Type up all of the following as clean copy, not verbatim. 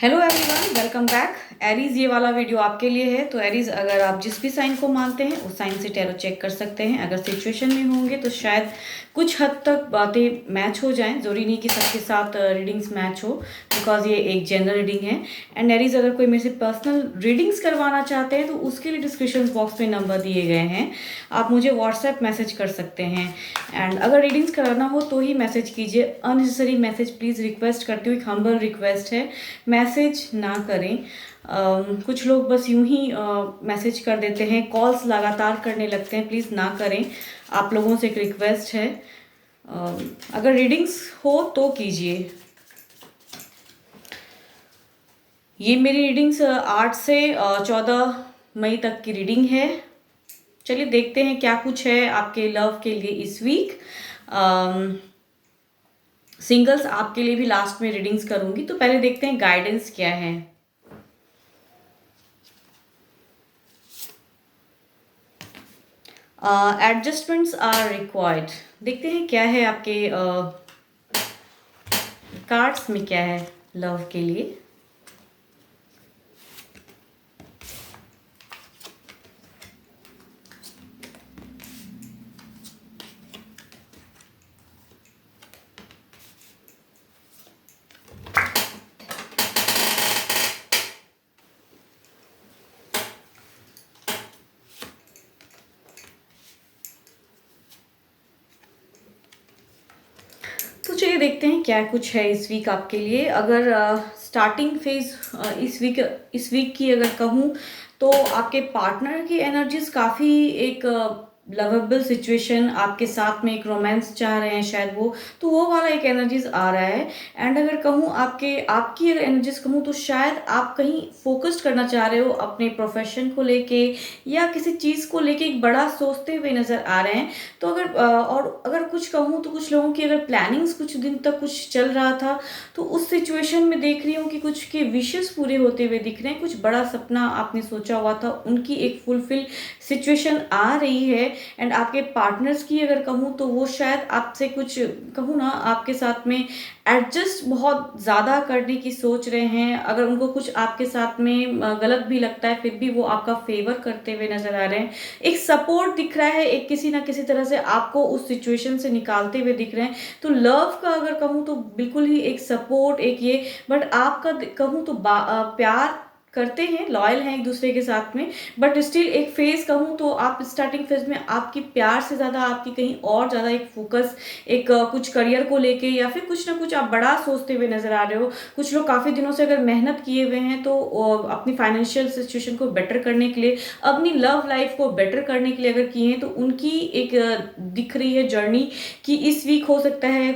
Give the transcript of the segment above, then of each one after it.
Hello everyone, welcome back. Aries, ये वाला video आपके लिए है। तो एरीज, अगर आप जिस भी साइन को मानते हैं उस साइन से टैरो चेक कर सकते हैं। अगर सिचुएशन में होंगे तो शायद कुछ हद तक बातें मैच हो जाएं। ज़रूरी नहीं कि सबके साथ रीडिंग्स मैच हो, बिकॉज ये एक जनरल रीडिंग है। एंड एरीज, अगर कोई मेरे से पर्सनल रीडिंग्स करवाना चाहते हैं तो उसके लिए डिस्क्रिप्शन बॉक्स में नंबर दिए गए हैं, आप मुझे व्हाट्सएप मैसेज कर सकते हैं। एंड अगर रीडिंग्स कराना हो तो ही मैसेज कीजिए। अननेसेसरी मैसेज प्लीज़ रिक्वेस्ट करती हूँ, एक हम्बल रिक्वेस्ट है, मैसेज ना करें। कुछ लोग बस यूं ही मैसेज कर देते हैं, कॉल्स लगातार करने लगते हैं, प्लीज़ ना करें। आप लोगों से एक रिक्वेस्ट है, अगर रीडिंग्स हो तो कीजिए। ये मेरी रीडिंग्स 8 से 14 मई तक की रीडिंग है। चलिए देखते हैं क्या कुछ है आपके लव के लिए इस वीक। सिंगल्स आपके लिए भी लास्ट में रीडिंग्स करूंगी, तो पहले देखते हैं गाइडेंस क्या है। Adjustments are required. देखते हैं क्या है आपके कार्ड्स में, क्या है लव के लिए। तो चलिए देखते हैं क्या कुछ है इस वीक आपके लिए। अगर स्टार्टिंग फेज इस वीक की अगर कहूँ तो आपके पार्टनर की एनर्जीज काफ़ी एक लवेबल सिचुएशन, आपके साथ में एक रोमांस चाह रहे हैं शायद वो, तो वो वाला एक एनर्जीज आ रहा है। एंड अगर कहूँ आपकी अगर एनर्जीज कहूँ तो शायद आप कहीं फोकस्ड करना चाह रहे हो अपने प्रोफेशन को लेके, या किसी चीज़ को लेके एक बड़ा सोचते हुए नज़र आ रहे हैं। तो अगर कुछ कहूँ तो कुछ लोगों की अगर प्लानिंग्स कुछ दिन तक कुछ चल रहा था, तो उस सिचुएशन में देख रही हूँ कि कुछ के विशेस पूरे होते हुए दिख रहे हैं। कुछ बड़ा सपना आपने सोचा हुआ था, उनकी एक फुलफिल सिचुएशन आ रही है। एंड आपके पार्टनर्स की अगर कहूँ तो वो शायद आपसे कुछ कहूँ ना, आपके साथ में एडजस्ट बहुत ज़्यादा करने की सोच रहे हैं। अगर उनको कुछ आपके साथ में गलत भी लगता है, फिर भी वो आपका फेवर करते हुए नजर आ रहे हैं। एक सपोर्ट दिख रहा है, एक किसी ना किसी तरह से आपको उस सिचुएशन से निकालते हुए दिख रहे हैं। तो लव का अगर कहूँ तो बिल्कुल ही एक सपोर्ट, एक ये, बट आपका कहूँ तो प्यार करते हैं, लॉयल हैं एक दूसरे के साथ में। बट स्टिल एक फेज कहूँ तो आप स्टार्टिंग फेज में आपकी प्यार से ज़्यादा आपकी कहीं और ज़्यादा एक फोकस, एक कुछ करियर को लेके या फिर कुछ ना कुछ आप बड़ा सोचते हुए नजर आ रहे हो। कुछ लोग काफ़ी दिनों से अगर मेहनत किए हुए हैं तो अपनी फाइनेंशियल सिचुएशन को बेटर करने के लिए, अपनी लव लाइफ को बेटर करने के लिए अगर किए हैं, तो उनकी एक दिख रही है जर्नी कि इस वीक हो सकता है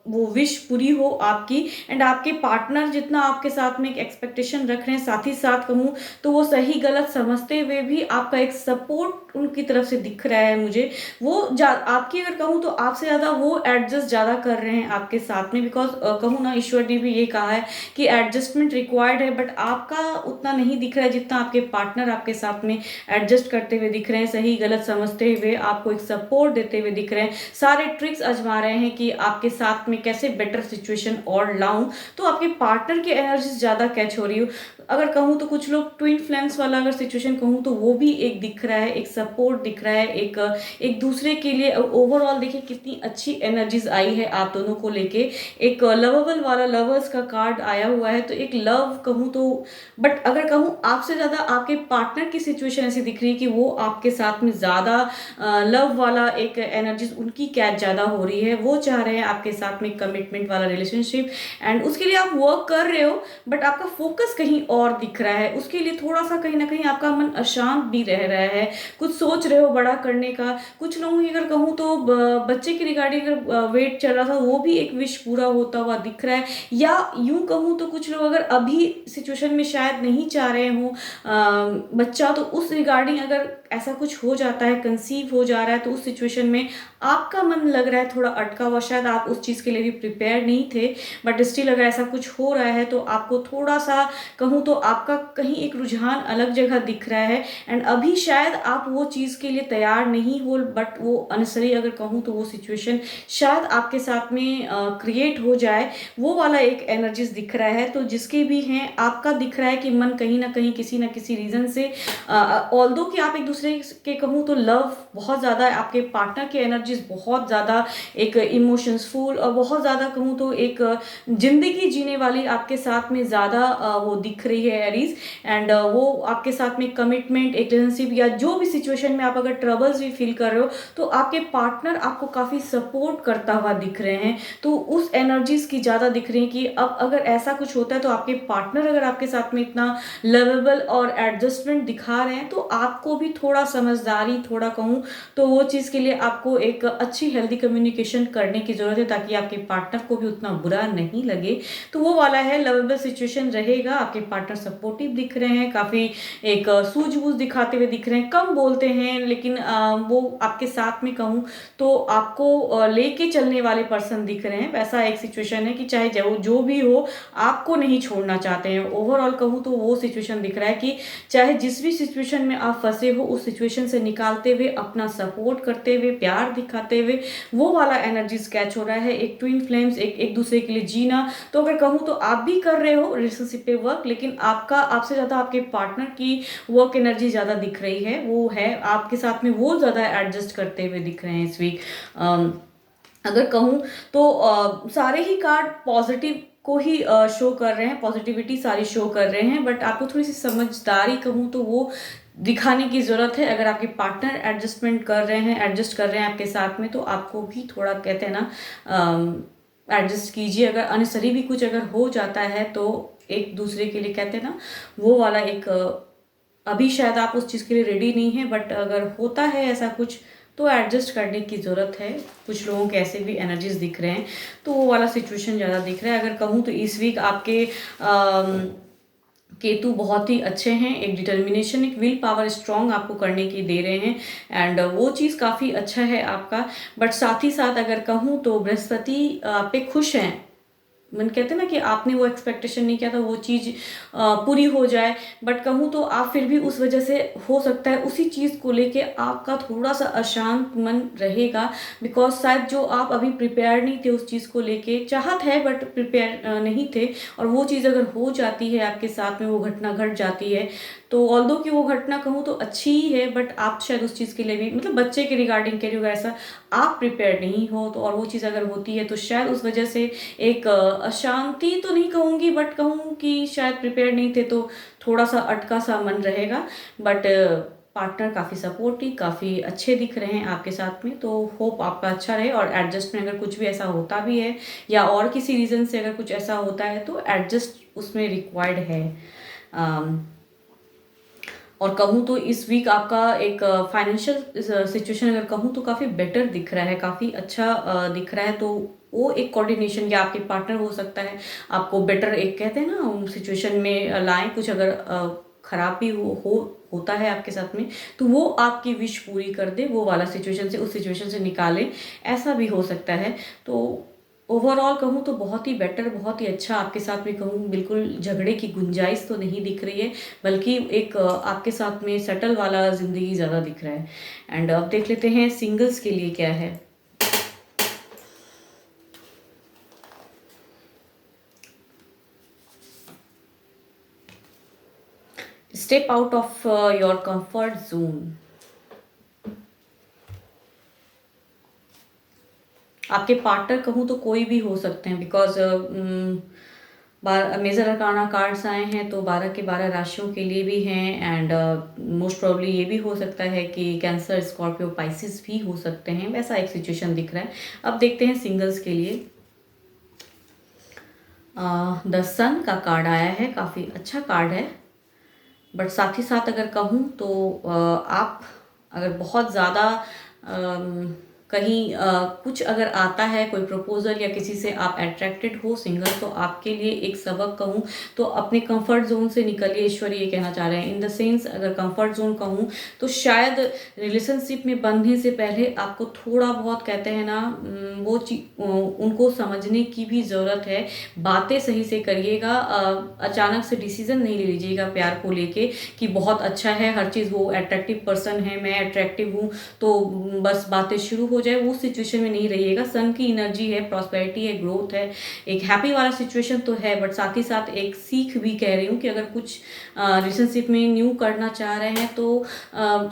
वो विश पूरी हो आपकी। एंड आपके पार्टनर जितना आपके साथ में एक एक्सपेक्टेशन रख रहे हैं, साथ ही साथ कहूँ तो वो सही गलत समझते हुए भी आपका एक सपोर्ट उनकी तरफ से दिख रहा है मुझे। वो आपकी अगर कहूँ तो आपसे ज़्यादा वो एडजस्ट ज़्यादा कर रहे हैं आपके साथ में, बिकॉज कहूँ ना, ईश्वर ने भी ये कहा है कि एडजस्टमेंट रिक्वायर्ड है, बट आपका उतना नहीं दिख रहा है जितना आपके पार्टनर आपके साथ में एडजस्ट करते हुए दिख रहे हैं, सही गलत समझते हुए आपको एक सपोर्ट देते हुए दिख रहे हैं, सारे ट्रिक्स आजमा रहे हैं कि आपके साथ में कैसे बेटर सिचुएशन और लाऊं। तो आपके पार्टनर की एनर्जी ज़्यादा कैच हो रही हो। अगर कहूँ तो कुछ लोग ट्विन फ्लेम्स वाला अगर सिचुएशन कहूँ तो वो भी एक दिख रहा है, एक सपोर्ट दिख रहा है, एक दूसरे के लिए। ओवरऑल देखिए कितनी अच्छी एनर्जीज आई है आप दोनों को लेके। एक लवेबल वाला लवर्स का कार्ड आया हुआ है, तो एक लव कहूँ तो, बट अगर कहूँ आपसे ज़्यादा आपके पार्टनर की सिचुएशन ऐसी दिख रही है कि वो आपके साथ में ज़्यादा लव वाला एक एनर्जीज उनकी कैच ज़्यादा हो रही है। वो चाह रहे हैं आपके साथ में कमिटमेंट वाला रिलेशनशिप, एंड उसके लिए आप वर्क कर रहे हो, बट आपका फोकस कहीं और दिख रहा है। उसके लिए थोड़ा सा कहीं ना कहीं आपका मन अशांत भी रह रहा है, कुछ सोच रहे हो बड़ा करने का। कुछ लोगों की अगर कहूँ तो बच्चे की रिगार्डिंग अगर वेट चल रहा था, वो भी एक विश पूरा होता हुआ दिख रहा है। या यूं कहूँ तो कुछ लोग अगर अभी सिचुएशन में शायद नहीं चाह रहे हो बच्चा, तो उस रिगार्डिंग अगर ऐसा कुछ हो जाता है, कंसीव हो जा रहा है, तो उस सिचुएशन में आपका मन लग रहा है थोड़ा अटका हुआ, शायद आप उस चीज़ के लिए भी प्रिपेयर नहीं थे, बट स्टिल अगर ऐसा कुछ हो रहा है तो आपको थोड़ा सा कहूँ तो आपका कहीं एक रुझान अलग जगह दिख रहा है, एंड अभी शायद आप वो चीज़ के लिए तैयार नहीं हो, बट वो अनसरी अगर कहूँ तो वो सिचुएशन शायद आपके साथ में क्रिएट हो जाए, वो वाला एक एनर्जीज दिख रहा है। तो जिसके भी हैं, आपका दिख रहा है कि मन कहीं ना कहीं किसी ना किसी रीज़न से, ऑल्दो कि आप एक दूसरे के कहूँ तो लव बहुत ज़्यादा है, आपके पार्टनर की एनर्जीज बहुत ज़्यादा एक इमोशंस फुल और बहुत ज़्यादा कहूँ तो एक जिंदगी जीने वाली आपके साथ में ज़्यादा वो दिख रही है एरीज, एंड वो आपके साथ में कमिटमेंट, एक रिलेशनशिप या जो भी सिचुएशन में आप अगर ट्रबल्स भी फील कर रहे हो, तो आपके पार्टनर आपको काफ़ी सपोर्ट करता हुआ दिख रहे हैं। तो उस एनर्जीज की ज़्यादा दिख रही है कि अब अगर ऐसा कुछ होता है तो आपके पार्टनर अगर आपके साथ में इतना लवेबल और एडजस्टमेंट दिखा रहे हैं, तो आपको भी थोड़ा समझदारी, थोड़ा कहूँ तो वो चीज़ के लिए आपको एक अच्छी हेल्दी कम्युनिकेशन करने की ज़रूरत है, ताकि आपके पार्टनर को भी उतना बुरा नहीं लगे। तो वो वाला है, लवेबल सिचुएशन रहेगा, आपके पार्टनर सपोर्टिव दिख रहे हैं, काफ़ी एक सूझबूझ दिखाते हुए दिख रहे हैं, कम बोलते हैं, लेकिन वो आपके साथ में कहूँ तो आपको लेके चलने वाले पर्सन दिख रहे हैं। वैसा एक सिचुएशन है कि चाहे जो भी हो, आपको नहीं छोड़ना चाहते हैं। ओवरऑल कहूँ तो वो सिचुएशन दिख रहा है कि चाहे जिस भी सिचुएशन में आप फंसे हो, उस सिचुएशन से निकालते हुए, अपना सपोर्ट करते हुए, प्यार दिखाते हुए, वो वाला एनर्जी कैच हो रहा है। एक ट्विन फ्लेम्स, एक दूसरे के लिए जीना। तो अगर कहूँ तो आप भी कर रहे हो रिलेशनशिप पे वर्क, लेकिन आपसे ज़्यादा आपके पार्टनर की वर्क एनर्जी ज़्यादा दिख रही है, वो है आपके साथ में, वो ज़्यादा एडजस्ट करते हुए दिख रहे हैं इस वीक। अगर कहूँ तो सारे ही कार्ड पॉजिटिव को ही शो कर रहे हैं, पॉजिटिविटी सारी शो कर रहे हैं, बट आपको थोड़ी सी समझदारी कहूँ तो वो दिखाने की ज़रूरत है। अगर आपके पार्टनर एडजस्टमेंट कर रहे हैं, एडजस्ट कर रहे हैं आपके साथ में, तो आपको भी थोड़ा कहते हैं ना एडजस्ट कीजिए। अगर अनसरी भी कुछ अगर हो जाता है तो एक दूसरे के लिए कहते हैं ना, वो वाला एक अभी शायद आप उस चीज़ के लिए रेडी नहीं है, बट अगर होता है ऐसा कुछ तो एडजस्ट करने की ज़रूरत है। कुछ लोगों के ऐसे भी एनर्जीज दिख रहे हैं, तो वो वाला सिचुएशन ज़्यादा दिख रहा है। अगर कहूँ तो इस वीक आपके केतु बहुत ही अच्छे हैं, एक डिटर्मिनेशन, एक विल पावर स्ट्रांग आपको करने की दे रहे हैं, एंड वो चीज़ काफ़ी अच्छा है आपका। बट साथ ही साथ अगर कहूँ तो बृहस्पति आप पे खुश हैं, मन कहते हैं ना कि आपने वो एक्सपेक्टेशन नहीं किया था वो चीज़ पूरी हो जाए, बट कहूँ तो आप फिर भी उस वजह से हो सकता है उसी चीज़ को लेके आपका थोड़ा सा अशांत मन रहेगा, बिकॉज शायद जो आप अभी प्रिपेयर नहीं थे उस चीज़ को लेके, चाहत है बट प्रिपेयर नहीं थे, और वो चीज़ अगर हो जाती है आपके साथ में, वो घटना घट जाती है, तो ऑल्दो कि वो घटना कहूँ तो अच्छी ही है, बट आप शायद उस चीज़ के लिए भी, मतलब बच्चे के रिगार्डिंग कह रही होगा ऐसा, आप प्रिपेयर नहीं हो, तो और वो चीज़ अगर होती है तो शायद उस वजह से एक अशांति तो नहीं कहूँगी, बट कहूँ कि शायद प्रिपेयर नहीं थे तो थोड़ा सा अटका सा मन रहेगा। बट पार्टनर काफ़ी सपोर्टिव, काफ़ी अच्छे दिख रहे हैं आपके साथ में, तो होप आपका अच्छा रहे। और एडजस्ट में अगर कुछ भी ऐसा होता भी है, या और किसी रीज़न से अगर कुछ ऐसा होता है, तो एडजस्ट उसमें रिक्वायर्ड है। और कहूँ तो इस वीक आपका एक फाइनेंशियल सिचुएशन अगर कहूँ तो काफ़ी बेटर दिख रहा है, काफ़ी अच्छा दिख रहा है। तो वो एक कोऑर्डिनेशन, या आपके पार्टनर हो सकता है आपको बेटर एक कहते हैं ना सिचुएशन में लाएं, कुछ अगर खराब भी होता है आपके साथ में, तो वो आपकी विश पूरी कर दे, वो वाला सिचुएशन से, उस सिचुएशन से निकाले, ऐसा भी हो सकता है। तो ओवरऑल कहूँ तो बहुत ही बेटर, बहुत ही अच्छा आपके साथ में कहूँ, बिल्कुल झगड़े की गुंजाइश तो नहीं दिख रही है, बल्कि एक आपके साथ में सेटल वाला ज़िंदगी ज़्यादा दिख रहा है। एंड अब देख लेते हैं सिंगल्स के लिए क्या है। Step out of your comfort zone. आपके पार्टनर कहूँ तो कोई भी हो सकते हैं, बिकॉज मेजर अरकाना कार्ड्स आए हैं तो 12 के 12 राशियों के लिए भी हैं, एंड मोस्ट प्रोबेबली ये भी हो सकता है कि कैंसर, स्कॉर्पियो, पाइसिस भी हो सकते हैं, वैसा एक सिचुएशन दिख रहा है। अब देखते हैं सिंगल्स के लिए। द सन का कार्ड आया है, काफ़ी अच्छा कार्ड है, बट साथ ही साथ अगर कहूँ तो आप अगर बहुत ज़्यादा कहीं कुछ अगर आता है कोई प्रपोजल या किसी से आप अट्रैक्टेड हो सिंगल, तो आपके लिए एक सबक कहूँ तो अपने कंफर्ट जोन से निकलिए, ईश्वर ये कहना चाह रहे हैं। इन द सेंस अगर कंफर्ट जोन कहूँ तो शायद रिलेशनशिप में बंधने से पहले आपको थोड़ा बहुत कहते हैं ना वो उनको समझने की भी ज़रूरत है। बातें सही से करिएगा, अचानक से डिसीजन नहीं ले लीजिएगा प्यार को लेके कि बहुत अच्छा है हर चीज़, वो अट्रैक्टिव पर्सन है, मैं अट्रैक्टिव हूँ, तो बस बातें शुरू हो जाए, वो सिचुएशन में नहीं रहिएगा। सन की एनर्जी है, प्रॉस्पेरिटी है, ग्रोथ है, एक हैप्पी वाला सिचुएशन तो है, बट साथ ही साथ एक सीख भी कह रही हूँ कि अगर कुछ रिलेशनशिप में न्यू करना चाह रहे हैं तो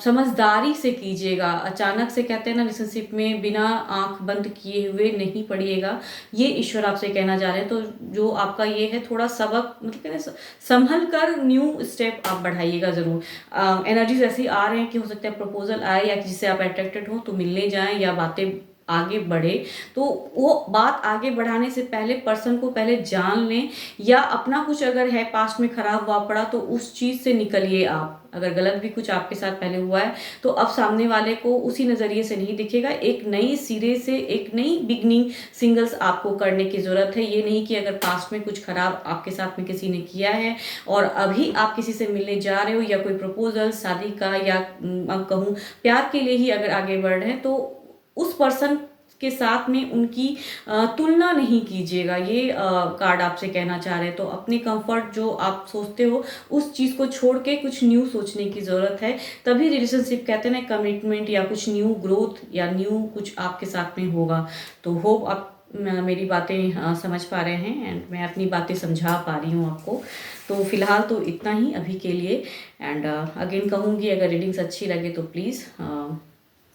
समझदारी से कीजिएगा। अचानक से कहते हैं ना रिलेशनशिप में बिना आंख बंद किए हुए नहीं पड़िएगा, ये ईश्वर आपसे कहना चाह रहे हैं। तो जो आपका ये है थोड़ा सबक मतलब कहते हैं संभल कर न्यू स्टेप आप बढ़ाइएगा ज़रूर। एनर्जीज ऐसी आ रहे हैं कि हो सकता है प्रपोजल आए या जिससे आप अट्रैक्टेड हो तो मिलने जाएं या बातें आगे बढ़े, तो वो बात आगे बढ़ाने से पहले पर्सन को पहले जान लें, या अपना कुछ अगर है पास्ट में खराब हुआ पड़ा तो उस चीज़ से निकलिए आप। अगर गलत भी कुछ आपके साथ पहले हुआ है तो अब सामने वाले को उसी नज़रिए से नहीं दिखेगा, एक नई सिरे से एक नई बिगनिंग सिंगल्स आपको करने की ज़रूरत है। ये नहीं कि अगर पास्ट में कुछ खराब आपके साथ में किसी ने किया है और अभी आप किसी से मिलने जा रहे हो या कोई प्रपोजल शादी का या कहूँ प्यार के लिए ही अगर आगे बढ़ रहे हैं, तो उस पर्सन के साथ में उनकी तुलना नहीं कीजिएगा। ये कार्ड आपसे कहना चाह रहे हैं। तो अपने कंफर्ट जो आप सोचते हो उस चीज़ को छोड़ के कुछ न्यू सोचने की ज़रूरत है, तभी रिलेशनशिप कहते हैं ना कमिटमेंट या कुछ न्यू ग्रोथ या न्यू कुछ आपके साथ में होगा। तो होप आप मेरी बातें समझ पा रहे हैं एंड मैं अपनी बातें समझा पा रही हूँ आपको। तो फिलहाल तो इतना ही अभी के लिए। एंड अगेन कहूँगी अगर रीडिंग्स अच्छी लगे तो प्लीज़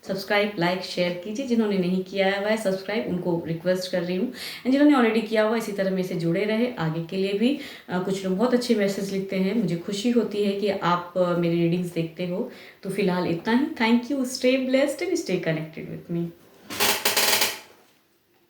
सब्सक्राइब लाइक शेयर कीजिए। जिन्होंने नहीं किया हुआ है सब्सक्राइब उनको रिक्वेस्ट कर रही हूँ, एंड जिन्होंने ऑलरेडी किया हुआ इसी तरह मेरे से जुड़े रहे आगे के लिए भी। कुछ लोग बहुत अच्छे मैसेज लिखते हैं, मुझे खुशी होती है कि आप मेरी रीडिंग्स देखते हो। तो फिलहाल इतना ही। Thank you, stay blessed and stay connected with me.